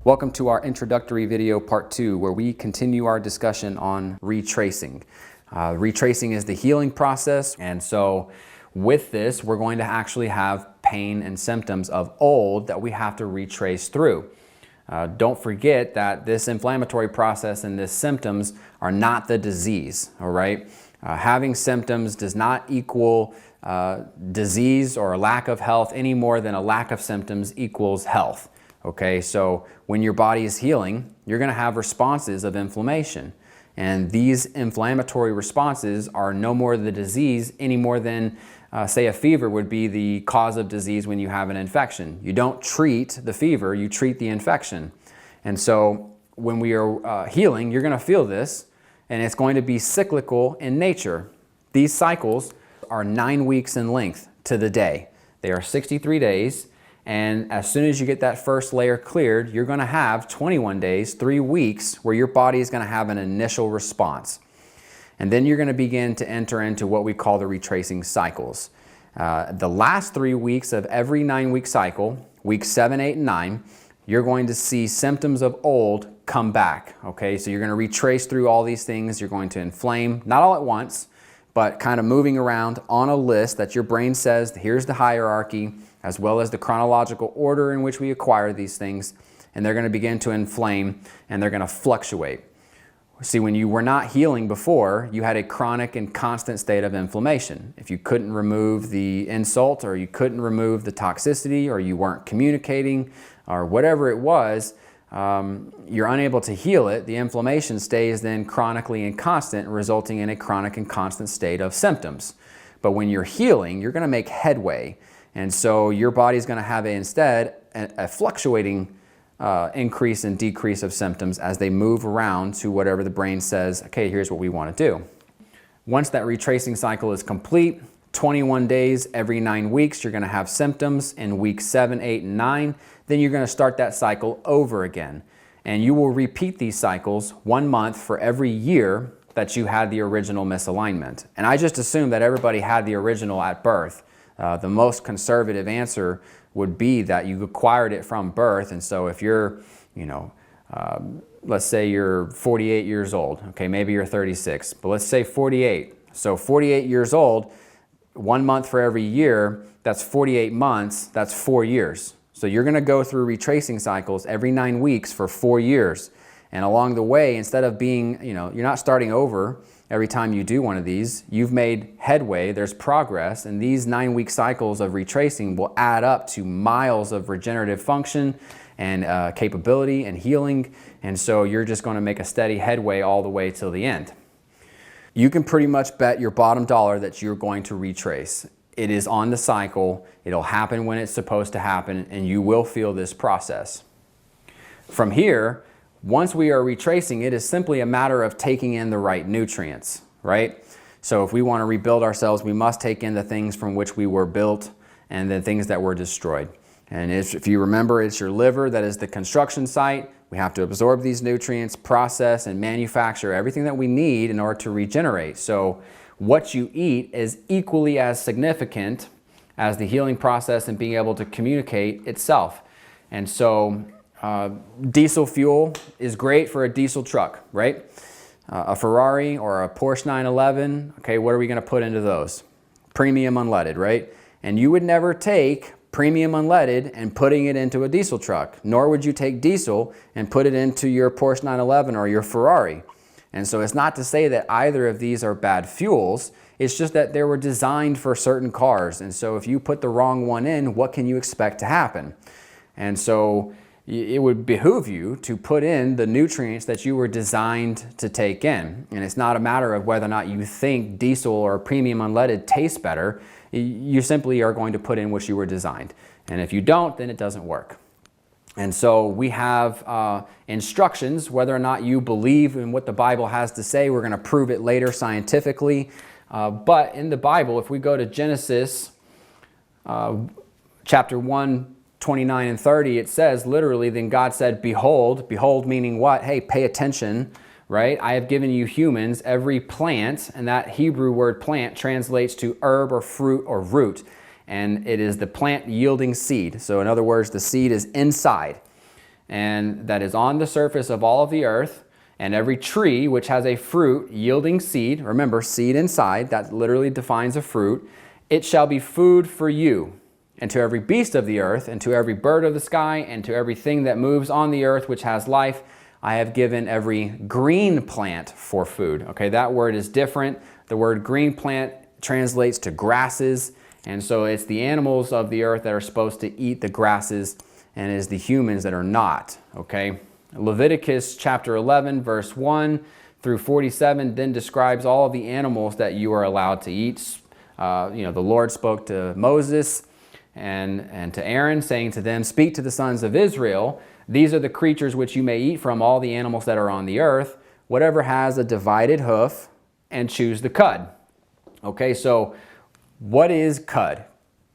Welcome to our introductory video part 2, where we continue our discussion on retracing. Retracing is the healing process, and so with this we're going to actually have pain and symptoms of old that we have to retrace through. Don't forget that this inflammatory process and these symptoms are not the disease, all right? Having symptoms does not equal disease or a lack of health any more than a lack of symptoms equals health. Okay, so when your body is healing, you're going to have responses of inflammation. And these inflammatory responses are no more the disease any more than, say, a fever would be the cause of disease when you have an infection. You don't treat the fever, you treat the infection. And so when we are healing, you're going to feel this, and it's going to be cyclical in nature. These cycles are 9 weeks in length to the day. They are 63 days. And as soon as you get that first layer cleared, you're going to have 21 days, 3 weeks, where your body is going to have an initial response. And then you're going to begin to enter into what we call the retracing cycles. The last 3 weeks of every 9-week cycle, weeks 7, 8, and 9, you're going to see symptoms of old come back. Okay, so you're going to retrace through all these things. You're going to inflame, not all at once, but kind of moving around on a list that your brain says, here's the hierarchy, as well as the chronological order in which we acquire these things, and they're going to begin to inflame and they're going to fluctuate. See, when you were not healing before, you had a chronic and constant state of inflammation. If you couldn't remove the insult, or you couldn't remove the toxicity, or you weren't communicating, or whatever it was, you're unable to heal it. The inflammation stays then chronically and constant, resulting in a chronic and constant state of symptoms. But when you're healing, you're going to make headway. And so your body's going to have instead a fluctuating increase and decrease of symptoms as they move around to whatever the brain says, okay, here's what we want to do. Once that retracing cycle is complete, 21 days every 9 weeks, you're going to have symptoms in weeks 7, 8, and 9. Then you're going to start that cycle over again. And you will repeat these cycles 1 month for every year that you had the original misalignment. And I just assumed that everybody had the original at birth. The most conservative answer would be that you acquired it from birth. And so if you're, let's say you're 48 years old, okay, maybe you're 36, but let's say 48. So 48 years old, 1 month for every year, that's 48 months, that's 4 years. So you're going to go through retracing cycles every 9 weeks for 4 years. And along the way, instead of being, you're not starting over every time you do one of these, you've made headway, there's progress, and these 9-week cycles of retracing will add up to miles of regenerative function and capability and healing. And so you're just going to make a steady headway all the way till the end. You can pretty much bet your bottom dollar that you're going to retrace. It is on the cycle, it'll happen when it's supposed to happen, and you will feel this process. From here, once we are retracing, it is simply a matter of taking in the right nutrients, right? So if we want to rebuild ourselves, we must take in the things from which we were built and the things that were destroyed. And if you remember, it's your liver that is the construction site. We have to absorb these nutrients, process and manufacture everything that we need in order to regenerate. So what you eat is equally as significant as the healing process and being able to communicate itself. And so diesel fuel is great for a diesel truck, right? A Ferrari or a Porsche 911, okay, what are we going to put into those? Premium unleaded, right? And you would never take premium unleaded and putting it into a diesel truck, nor would you take diesel and put it into your Porsche 911 or your Ferrari. And so it's not to say that either of these are bad fuels, it's just that they were designed for certain cars. And so if you put the wrong one in, what can you expect to happen? And so it would behoove you to put in the nutrients that you were designed to take in. And it's not a matter of whether or not you think diesel or premium unleaded tastes better. You simply are going to put in what you were designed. And if you don't, then it doesn't work. And so we have instructions, whether or not you believe in what the Bible has to say. We're going to prove it later scientifically. But in the Bible, if we go to Genesis chapter 1, 29 and 30, it says literally, then God said, behold, behold meaning what? Hey, pay attention, right? I have given you humans every plant, and that Hebrew word plant translates to herb or fruit or root. And it is the plant yielding seed. So in other words, the seed is inside. and that is on the surface of all of the earth, and every tree which has a fruit yielding seed, remember seed inside, that literally defines a fruit, it shall be food for you. And to every beast of the earth, and to every bird of the sky, and to everything that moves on the earth which has life, I have given every green plant for food. Okay, that word is different. The word green plant translates to grasses, and so it's the animals of the earth that are supposed to eat the grasses, and it is the humans that are not. Okay, Leviticus chapter 11 verse 1 through 47 then describes all of the animals that you are allowed to eat. The Lord spoke to Moses and to Aaron, saying to them, speak to the sons of Israel, these are the creatures which you may eat from all the animals that are on the earth, whatever has a divided hoof, and choose the cud. Okay, so what is cud?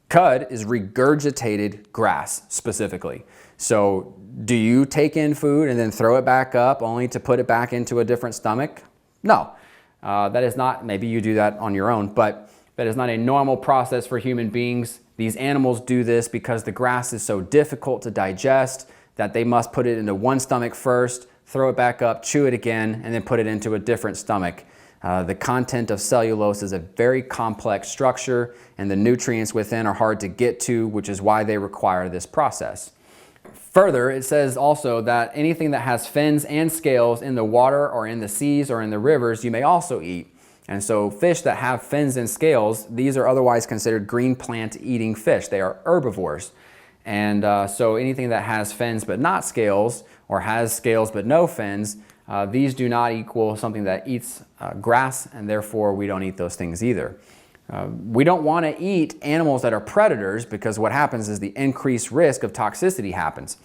Cud is regurgitated grass specifically. So do you take in food and then throw it back up only to put it back into a different stomach? No, that is not, maybe you do that on your own, but that is not a normal process for human beings. These animals do this because the grass is so difficult to digest that they must put it into one stomach first, throw it back up, chew it again, and then put it into a different stomach. The content of cellulose is a very complex structure, and the nutrients within are hard to get to, which is why they require this process. Further, it says also that anything that has fins and scales in the water or in the seas or in the rivers, you may also eat. And so fish that have fins and scales, these are otherwise considered green plant eating fish. They are herbivores. And so anything that has fins but not scales, or has scales but no fins, these do not equal something that eats grass, and therefore we don't eat those things either. We don't want to eat animals that are predators, because what happens is the increased risk of toxicity happens.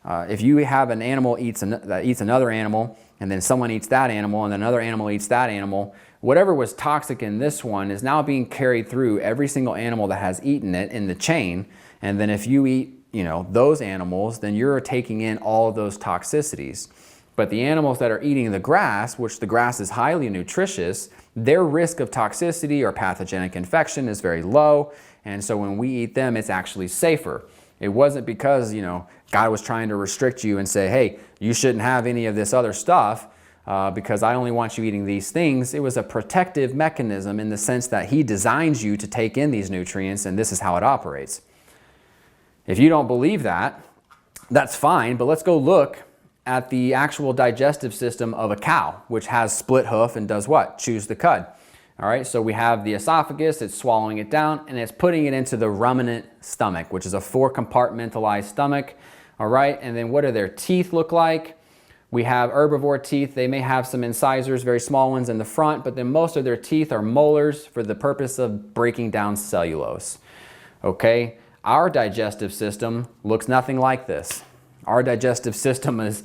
If you have an animal that eats another animal, and then someone eats that animal, and then another animal eats that animal, whatever was toxic in this one is now being carried through every single animal that has eaten it in the chain. And then if you eat, those animals, then you're taking in all of those toxicities. But the animals that are eating the grass, which the grass is highly nutritious, their risk of toxicity or pathogenic infection is very low. And so when we eat them, it's actually safer. It wasn't because, God was trying to restrict you and say, hey, you shouldn't have any of this other stuff because I only want you eating these things. It was a protective mechanism in the sense that He designed you to take in these nutrients, and this is how it operates. If you don't believe that, that's fine, but let's go look at the actual digestive system of a cow, which has split hoof and does what? Chews the cud. All right, so we have the esophagus, it's swallowing it down, and it's putting it into the ruminant stomach, which is a 4-compartmentalized stomach. All right, and then what do their teeth look like? We have herbivore teeth. They may have some incisors, very small ones in the front, but then most of their teeth are molars for the purpose of breaking down cellulose. Okay, our digestive system looks nothing like this. Our digestive system is,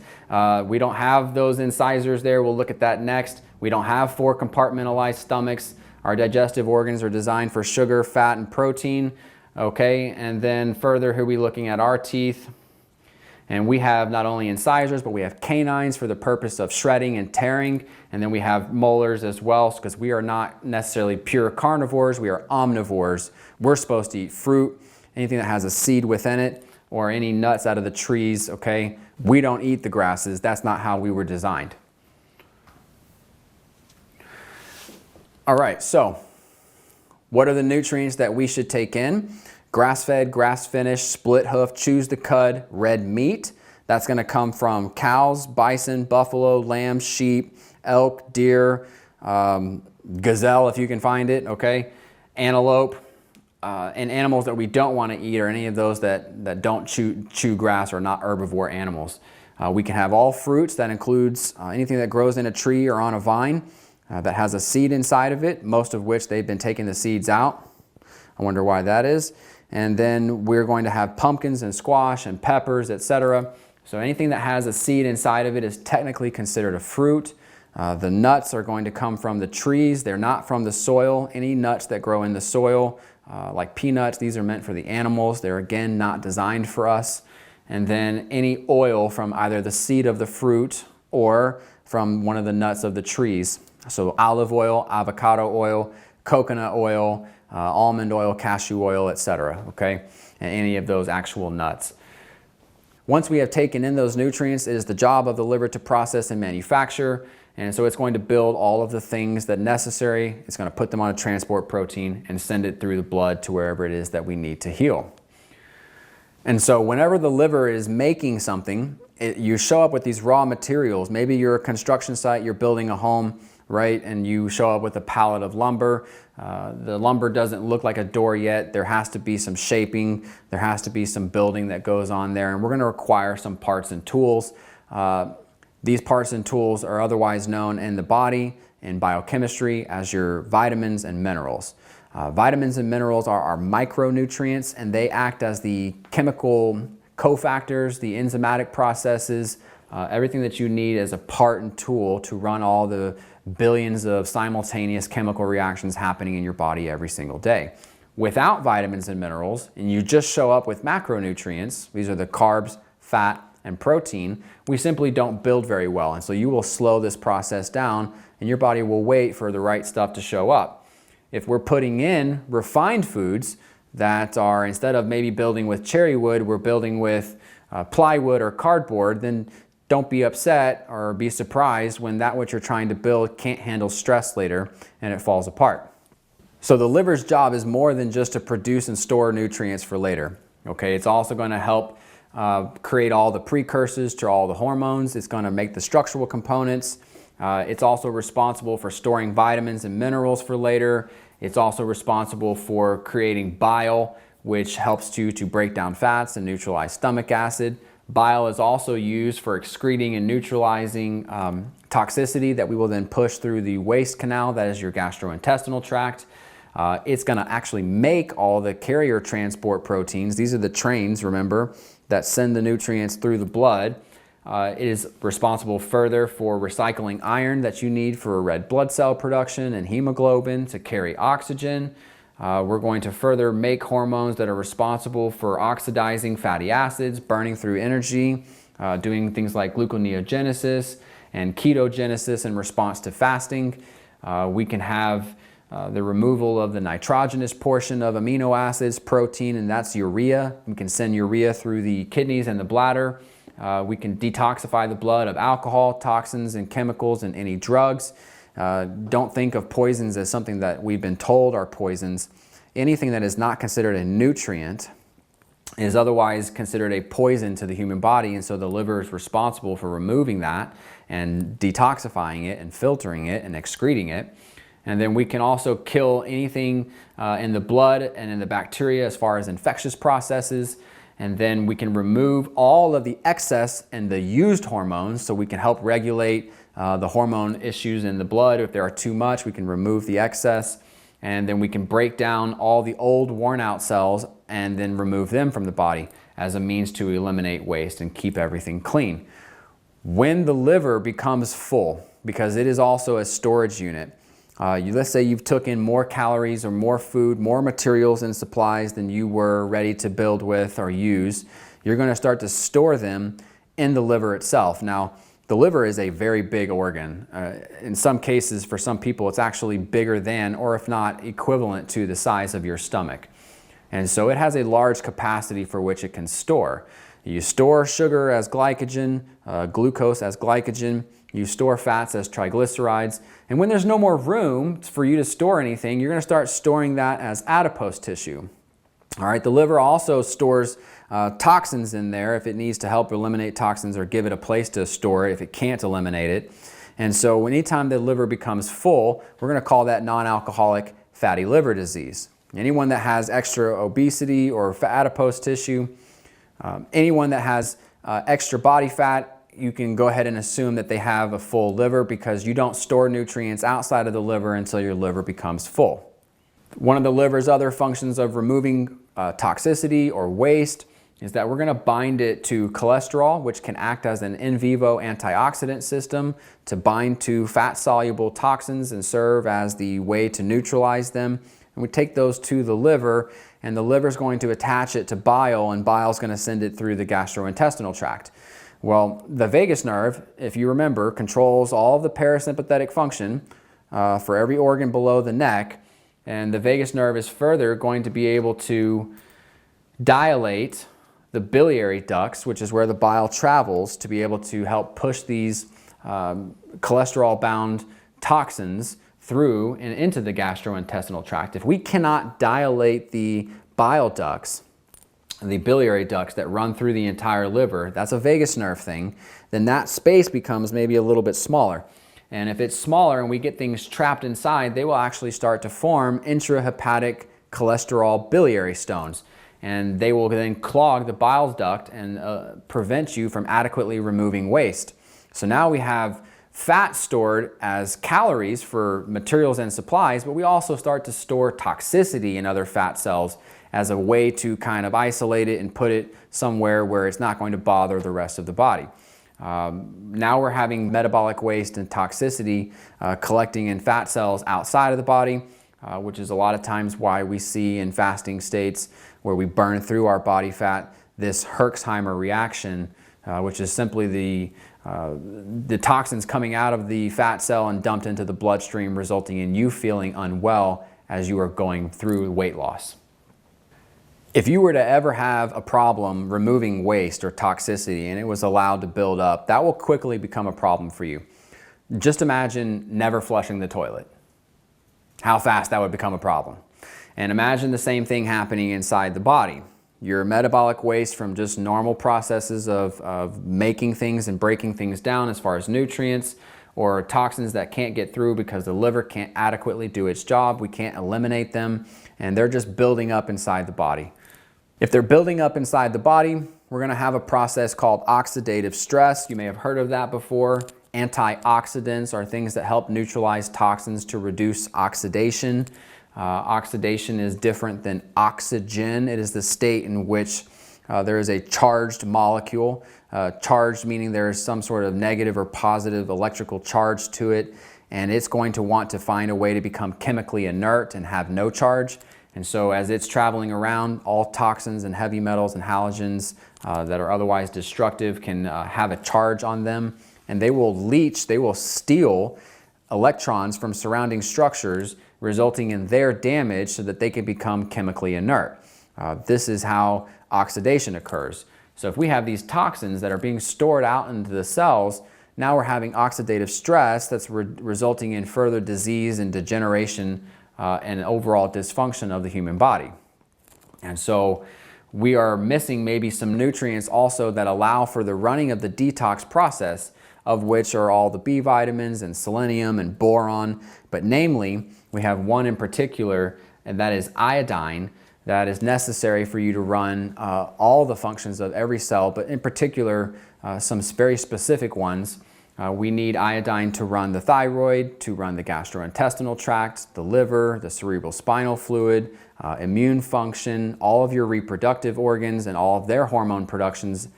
we don't have those incisors there. We'll look at that next. We don't have 4 compartmentalized stomachs. Our digestive organs are designed for sugar, fat, and protein. Okay, and then further, here we're looking at our teeth. And we have not only incisors, but we have canines for the purpose of shredding and tearing. And then we have molars as well, because we are not necessarily pure carnivores. We are omnivores. We're supposed to eat fruit, anything that has a seed within it, or any nuts out of the trees, okay? We don't eat the grasses. That's not how we were designed. All right, so what are the nutrients that we should take in? Grass-fed, grass-finished, split hoof, chews the cud, red meat. That's going to come from cows, bison, buffalo, lamb, sheep, elk, deer, gazelle if you can find it, okay? Antelope, and animals that we don't want to eat are any of those that don't chew grass or not herbivore animals. We can have all fruits. That includes anything that grows in a tree or on a vine that has a seed inside of it, most of which they've been taking the seeds out. I wonder why that is. And then we're going to have pumpkins and squash and peppers, etc. So anything that has a seed inside of it is technically considered a fruit. The nuts are going to come from the trees. They're not from the soil. Any nuts that grow in the soil, like peanuts, these are meant for the animals. They're again not designed for us. And then any oil from either the seed of the fruit or from one of the nuts of the trees. So olive oil, avocado oil, coconut oil, almond oil, cashew oil, etc. Okay, and any of those actual nuts. Once we have taken in those nutrients, it is the job of the liver to process and manufacture. And so it's going to build all of the things that are necessary. It's going to put them on a transport protein and send it through the blood to wherever it is that we need to heal. And so whenever the liver is making something, you show up with these raw materials. Maybe you're a construction site, you're building a home, right? And you show up with a pallet of lumber. The lumber doesn't look like a door yet. There has to be some shaping. There has to be some building that goes on there. And we're going to require some parts and tools. These parts and tools are otherwise known in the body, in biochemistry, as your vitamins and minerals. Vitamins and minerals are micronutrients, and they act as the chemical cofactors, the enzymatic processes, everything that you need as a part and tool to run all the billions of simultaneous chemical reactions happening in your body every single day. Without vitamins and minerals, and you just show up with macronutrients, these are the carbs, fat, and protein, we simply don't build very well. And so you will slow this process down, and your body will wait for the right stuff to show up. If we're putting in refined foods that are, instead of maybe building with cherry wood, we're building with plywood or cardboard, then don't be upset or be surprised when that what you're trying to build can't handle stress later and it falls apart. So the liver's job is more than just to produce and store nutrients for later. Okay, it's also going to help create all the precursors to all the hormones. It's going to make the structural components. It's also responsible for storing vitamins and minerals for later. It's also responsible for creating bile, which helps you to break down fats and neutralize stomach acid. Bile is also used for excreting and neutralizing toxicity that we will then push through the waste canal, that is your gastrointestinal tract. It's going to actually make all the carrier transport proteins. These are the trains, remember, that send the nutrients through the blood. It is responsible further for recycling iron that you need for red blood cell production and hemoglobin to carry oxygen. We're going to further make hormones that are responsible for oxidizing fatty acids, burning through energy, doing things like gluconeogenesis and ketogenesis in response to fasting. We can have the removal of the nitrogenous portion of amino acids, protein, and that's urea. We can send urea through the kidneys and the bladder. We can detoxify the blood of alcohol, toxins, and chemicals, and any drugs. Don't think of poisons as something that we've been told are poisons. Anything that is not considered a nutrient is otherwise considered a poison to the human body, and so the liver is responsible for removing that and detoxifying it and filtering it and excreting it. And then we can also kill anything in the blood and in the bacteria as far as infectious processes. And then we can remove all of the excess and the used hormones, so we can help regulate the hormone issues in the blood. If there are too much, we can remove the excess. And then we can break down all the old worn out cells and then remove them from the body as a means to eliminate waste and keep everything clean. When the liver becomes full, because it is also a storage unit, let's say you've took in more calories or more food, more materials and supplies than you were ready to build with or use, you're going to start to store them in the liver itself. Now, the liver is a very big organ. In some cases, for some people, it's actually bigger than, or if not equivalent to, the size of your stomach. And so it has a large capacity for which it can store. You store sugar as glycogen, glucose as glycogen. You store fats as triglycerides. And when there's no more room for you to store anything, you're going to start storing that as adipose tissue. All right, the liver also stores toxins in there if it needs to help eliminate toxins or give it a place to store it if it can't eliminate it. And so anytime the liver becomes full, we're going to call that non-alcoholic fatty liver disease. Anyone that has extra obesity or adipose tissue, anyone that has extra body fat, you can go ahead and assume that they have a full liver, because you don't store nutrients outside of the liver until your liver becomes full. One of the liver's other functions of removing toxicity or waste is that we're going to bind it to cholesterol, which can act as an in vivo antioxidant system to bind to fat-soluble toxins and serve as the way to neutralize them. And we take those to the liver, and the liver is going to attach it to bile, and bile is going to send it through the gastrointestinal tract. Well, the vagus nerve, if you remember, controls all of the parasympathetic function for every organ below the neck, and the vagus nerve is further going to be able to dilate the biliary ducts, which is where the bile travels to be able to help push these cholesterol-bound toxins through and into the gastrointestinal tract. If we cannot dilate the bile ducts, the biliary ducts that run through the entire liver, that's a vagus nerve thing, then that space becomes maybe a little bit smaller. And if it's smaller and we get things trapped inside, they will actually start to form intrahepatic cholesterol biliary stones. And they will then clog the bile duct and prevent you from adequately removing waste. So now we have fat stored as calories for materials and supplies, but we also start to store toxicity in other fat cells as a way to kind of isolate it and put it somewhere where it's not going to bother the rest of the body. Now we're having metabolic waste and toxicity collecting in fat cells outside of the body, which is a lot of times why we see in fasting states where we burn through our body fat this Herxheimer reaction, which is simply the toxins coming out of the fat cell and dumped into the bloodstream, resulting in you feeling unwell as you are going through weight loss. If you were to ever have a problem removing waste or toxicity and it was allowed to build up, that will quickly become a problem for you. Just imagine never flushing the toilet. How fast that would become a problem. And imagine the same thing happening inside the body. Your metabolic waste from just normal processes of making things and breaking things down as far as nutrients or toxins that can't get through because the liver can't adequately do its job. We can't eliminate them and they're just building up inside the body. If they're building up inside the body, we're going to have a process called oxidative stress. You may have heard of that before. Antioxidants are things that help neutralize toxins to reduce oxidation. Oxidation is different than oxygen. It is the state in which there is a charged molecule. Charged meaning there is some sort of negative or positive electrical charge to it, and it's going to want to find a way to become chemically inert and have no charge. And so as it's traveling around, all toxins and heavy metals and halogens that are otherwise destructive can have a charge on them, and they will leach, they will steal electrons from surrounding structures, resulting in their damage so that they can become chemically inert. This is how oxidation occurs. So if we have these toxins that are being stored out into the cells, now we're having oxidative stress that's resulting in further disease and degeneration and overall dysfunction of the human body. And so we are missing maybe some nutrients also that allow for the running of the detox process, of which are all the B vitamins and selenium and boron. But namely, we have one in particular, and that is iodine, that is necessary for you to run all the functions of every cell, but in particular, some very specific ones. We need iodine to run the thyroid, to run the gastrointestinal tract, the liver, the cerebral spinal fluid, immune function, all of your reproductive organs and all of their hormone productions,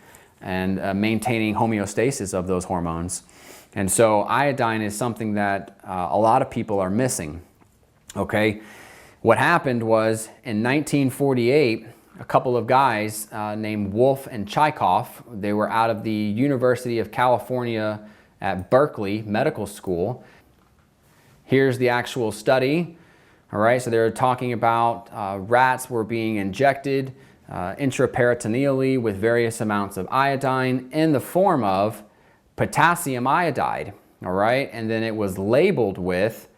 and maintaining homeostasis of those hormones. And so iodine is something that a lot of people are missing. Okay, what happened was in 1948, a couple of guys named Wolf and Chaikoff, they were out of the University of California at Berkeley Medical School. Here's the actual study. All right, so they're talking about rats were being injected intraperitoneally with various amounts of iodine in the form of potassium iodide. All right, and then it was labeled with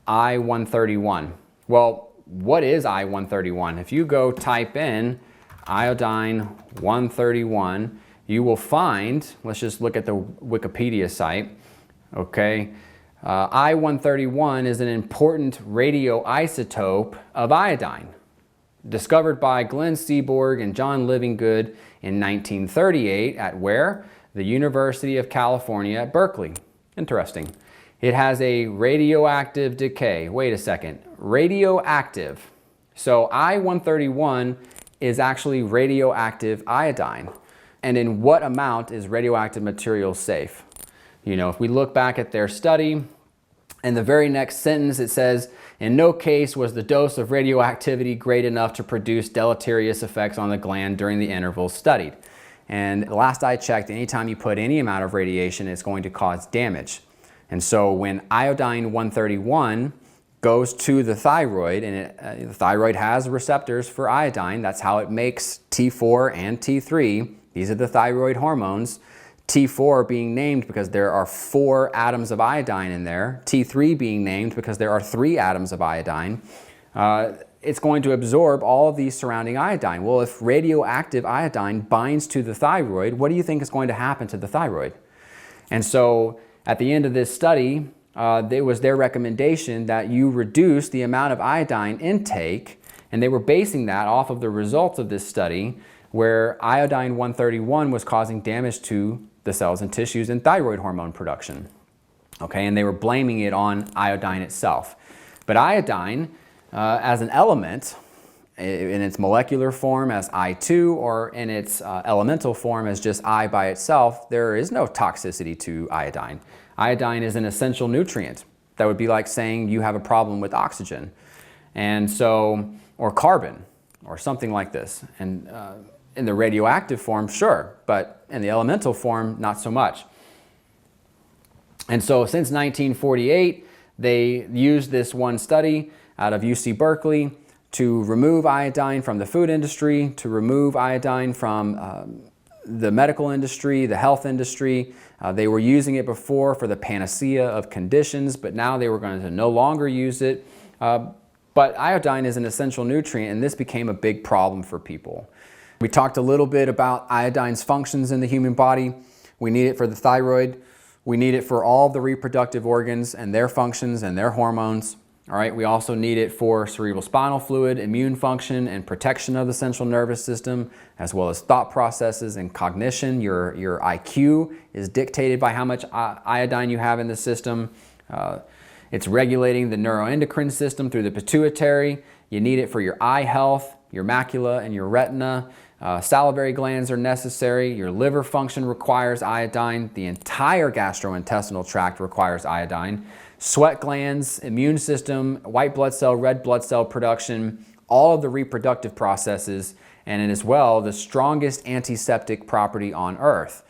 I-131. Well, what is I-131? If you go type in iodine 131, you will find, let's just look at the Wikipedia site, okay? I-131 is an important radioisotope of iodine, discovered by Glenn Seaborg and John Livingood in 1938 at where? The University of California at Berkeley. Interesting. It has a radioactive decay. Wait a second. Radioactive. So I-131 is actually radioactive iodine. And in what amount is radioactive material safe? You know, if we look back at their study, in the very next sentence it says, in no case was the dose of radioactivity great enough to produce deleterious effects on the gland during the intervals studied. And last I checked, anytime you put any amount of radiation, it's going to cause damage. And so when iodine 131 goes to the thyroid, and the thyroid has receptors for iodine. That's how it makes T4 and T3. These are the thyroid hormones. T4 being named because there are 4 atoms of iodine in there. T3 being named because there are 3 atoms of iodine. It's going to absorb all of these surrounding iodine. Well, if radioactive iodine binds to the thyroid, what do you think is going to happen to the thyroid? And so at the end of this study, it was their recommendation that you reduce the amount of iodine intake, and they were basing that off of the results of this study where iodine 131 was causing damage to the cells and tissues and thyroid hormone production. Okay, and they were blaming it on iodine itself. But iodine, as an element, in its molecular form as I2 or in its elemental form as just I by itself, there is no toxicity to iodine. Iodine is an essential nutrient. That would be like saying you have a problem with oxygen, and so, or carbon, or something like this. And in the radioactive form, sure, but in the elemental form, not so much. And so since 1948, they used this one study out of UC Berkeley to remove iodine from the food industry, to remove iodine from the medical industry, the health industry. They were using it before for the panacea of conditions, but now they were going to no longer use it. But iodine is an essential nutrient, and this became a big problem for people. We talked a little bit about iodine's functions in the human body. We need it for the thyroid. We need it for all the reproductive organs and their functions and their hormones. All right, we also need it for cerebral spinal fluid, immune function, and protection of the central nervous system, as well as thought processes and cognition. Your IQ is dictated by how much iodine you have in the system. It's regulating the neuroendocrine system through the pituitary. You need it for your eye health, your macula, and your retina. Salivary glands are necessary. Your liver function requires iodine. The entire gastrointestinal tract requires iodine. Sweat glands, immune system, white blood cell, red blood cell production, all of the reproductive processes, and as well the strongest antiseptic property on earth.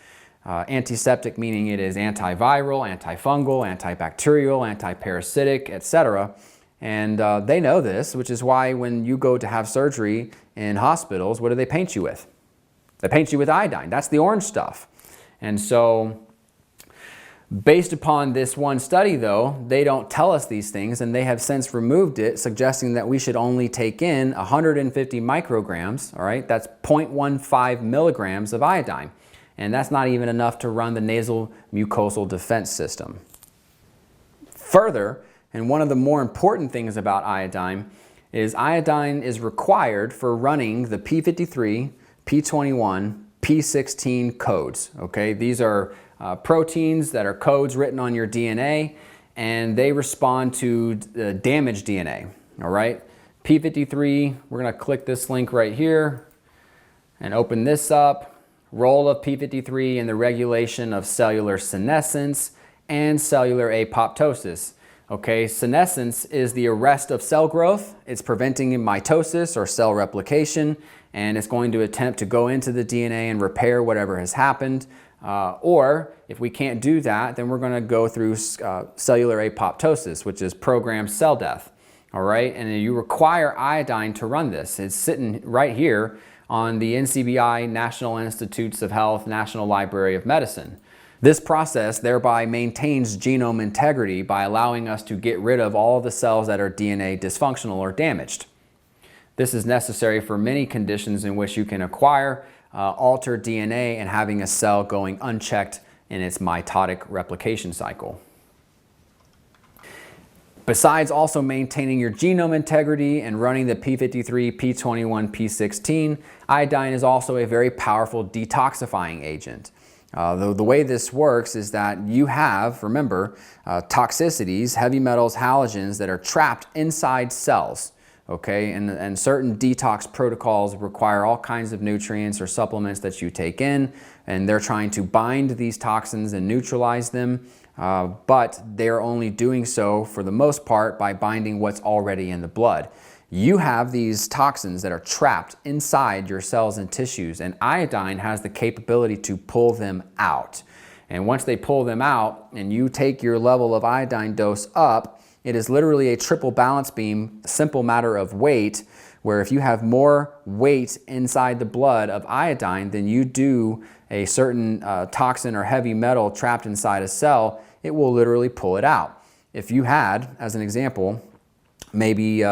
Antiseptic meaning it is antiviral, antifungal, antibacterial, antiparasitic, etc. And they know this, which is why when you go to have surgery in hospitals, what do they paint you with? They paint you with iodine. That's the orange stuff. And so based upon this one study, though, they don't tell us these things, and they have since removed it, suggesting that we should only take in 150 micrograms, all right? That's 0.15 milligrams of iodine. And that's not even enough to run the nasal mucosal defense system. Further, and one of the more important things about iodine is required for running the P53, P21, P16 codes, okay? These are proteins that are codes written on your DNA, and they respond to damaged DNA, all right? P53, we're gonna click this link right here and open this up. Role of P53 in the regulation of cellular senescence and cellular apoptosis. Okay, senescence is the arrest of cell growth. It's preventing mitosis or cell replication, and it's going to attempt to go into the DNA and repair whatever has happened. Or if we can't do that, then we're going to go through cellular apoptosis, which is programmed cell death. All right, and you require iodine to run this. It's sitting right here on the NCBI, National Institutes of Health, National Library of Medicine. This process thereby maintains genome integrity by allowing us to get rid of all of the cells that are DNA dysfunctional or damaged. This is necessary for many conditions in which you can acquire altered DNA and having a cell going unchecked in its mitotic replication cycle. Besides also maintaining your genome integrity and running the P53, P21, P16, iodine is also a very powerful detoxifying agent. The way this works is that you have, remember, toxicities, heavy metals, halogens that are trapped inside cells. Okay, and certain detox protocols require all kinds of nutrients or supplements that you take in, and they're trying to bind these toxins and neutralize them, but they're only doing so for the most part by binding what's already in the blood. You have these toxins that are trapped inside your cells and tissues, and iodine has the capability to pull them out. And once they pull them out and you take your level of iodine dose up, It is literally a triple balance beam, a simple matter of weight, where if you have more weight inside the blood of iodine than you do a certain toxin or heavy metal trapped inside a cell, it will literally pull it out. If you had, as an example, maybe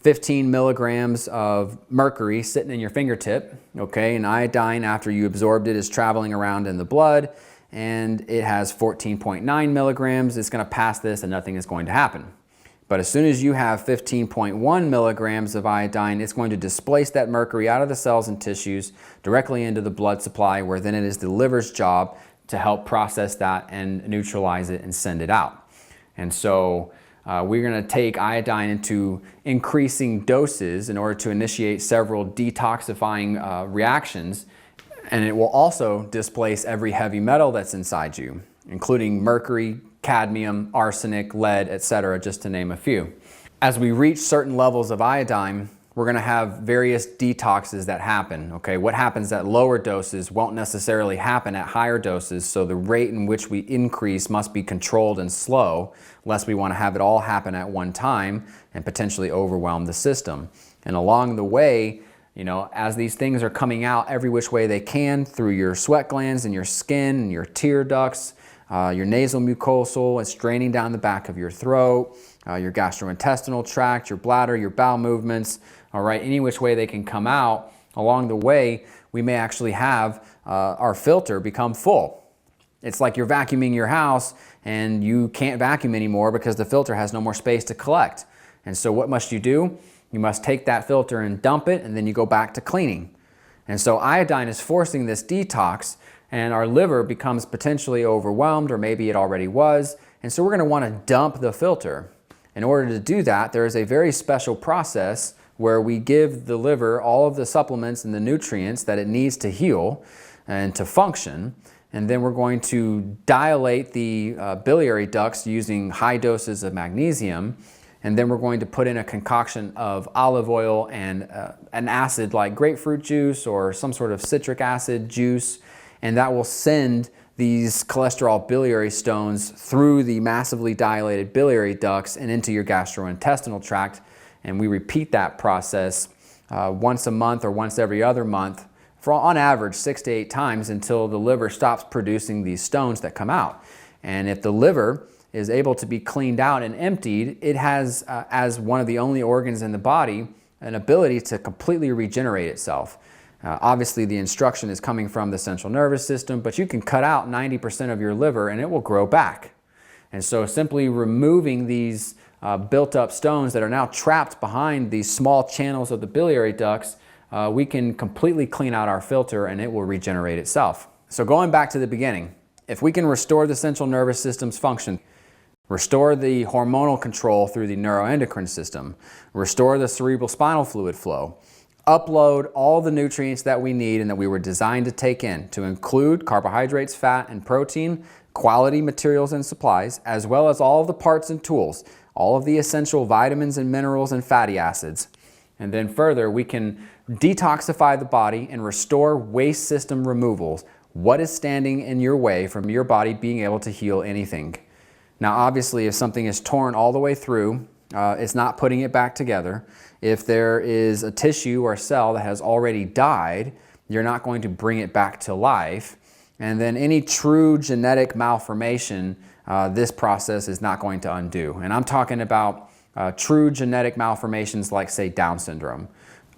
15 milligrams of mercury sitting in your fingertip, okay, and iodine after you absorbed it is traveling around in the blood, and it has 14.9 milligrams, it's going to pass this and nothing is going to happen. But as soon as you have 15.1 milligrams of iodine, it's going to displace that mercury out of the cells and tissues directly into the blood supply, where then it is the liver's job to help process that and neutralize it and send it out. And so we're going to take iodine into increasing doses in order to initiate several detoxifying reactions, and it will also displace every heavy metal that's inside you, including mercury, cadmium, arsenic, lead, etc., just to name a few. As we reach certain levels of iodine, we're going to have various detoxes that happen. Okay, what happens at lower doses won't necessarily happen at higher doses, so the rate in which we increase must be controlled and slow, lest we want to have it all happen at one time and potentially overwhelm the system. And along the way, you know, as these things are coming out every which way they can through your sweat glands and your skin and your tear ducts, your nasal mucosal, and straining down the back of your throat, your gastrointestinal tract, your bladder, your bowel movements, all right, any which way they can come out, along the way, we may actually have our filter become full. It's like you're vacuuming your house and you can't vacuum anymore because the filter has no more space to collect. And so what must you do? You must take that filter and dump it, and then you go back to cleaning. And so iodine is forcing this detox, and our liver becomes potentially overwhelmed, or maybe it already was, and so we're going to want to dump the filter. In order to do that, there is a very special process where we give the liver all of the supplements and the nutrients that it needs to heal and to function, and then we're going to dilate the biliary ducts using high doses of magnesium, and then we're going to put in a concoction of olive oil and an acid like grapefruit juice or some sort of citric acid juice, and that will send these cholesterol biliary stones through the massively dilated biliary ducts and into your gastrointestinal tract. And we repeat that process once a month or once every other month for on average 6 to 8 times until the liver stops producing these stones that come out. And if the liver is able to be cleaned out and emptied, it has, as one of the only organs in the body, an ability to completely regenerate itself. Obviously, the instruction is coming from the central nervous system, but you can cut out 90% of your liver and it will grow back. And so simply removing these built up stones that are now trapped behind these small channels of the biliary ducts, we can completely clean out our filter and it will regenerate itself. So going back to the beginning, if we can restore the central nervous system's function, restore the hormonal control through the neuroendocrine system, restore the cerebral spinal fluid flow, upload all the nutrients that we need and that we were designed to take in, to include carbohydrates, fat, and protein, quality materials and supplies, as well as all of the parts and tools, all of the essential vitamins and minerals and fatty acids. And then further, we can detoxify the body and restore waste system removals. What is standing in your way from your body being able to heal anything? Now, obviously, if something is torn all the way through, it's not putting it back together. If there is a tissue or cell that has already died, you're not going to bring it back to life. And then any true genetic malformation, this process is not going to undo. And I'm talking about true genetic malformations like, say, Down syndrome.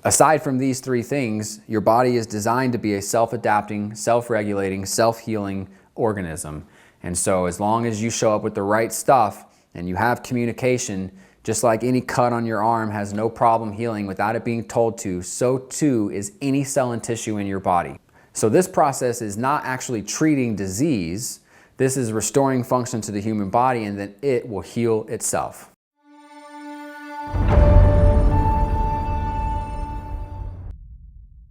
Aside from these three things, your body is designed to be a self-adapting, self-regulating, self-healing organism. And so as long as you show up with the right stuff and you have communication, just like any cut on your arm has no problem healing without it being told to, so too is any cell and tissue in your body. So this process is not actually treating disease. This is restoring function to the human body, and then it will heal itself.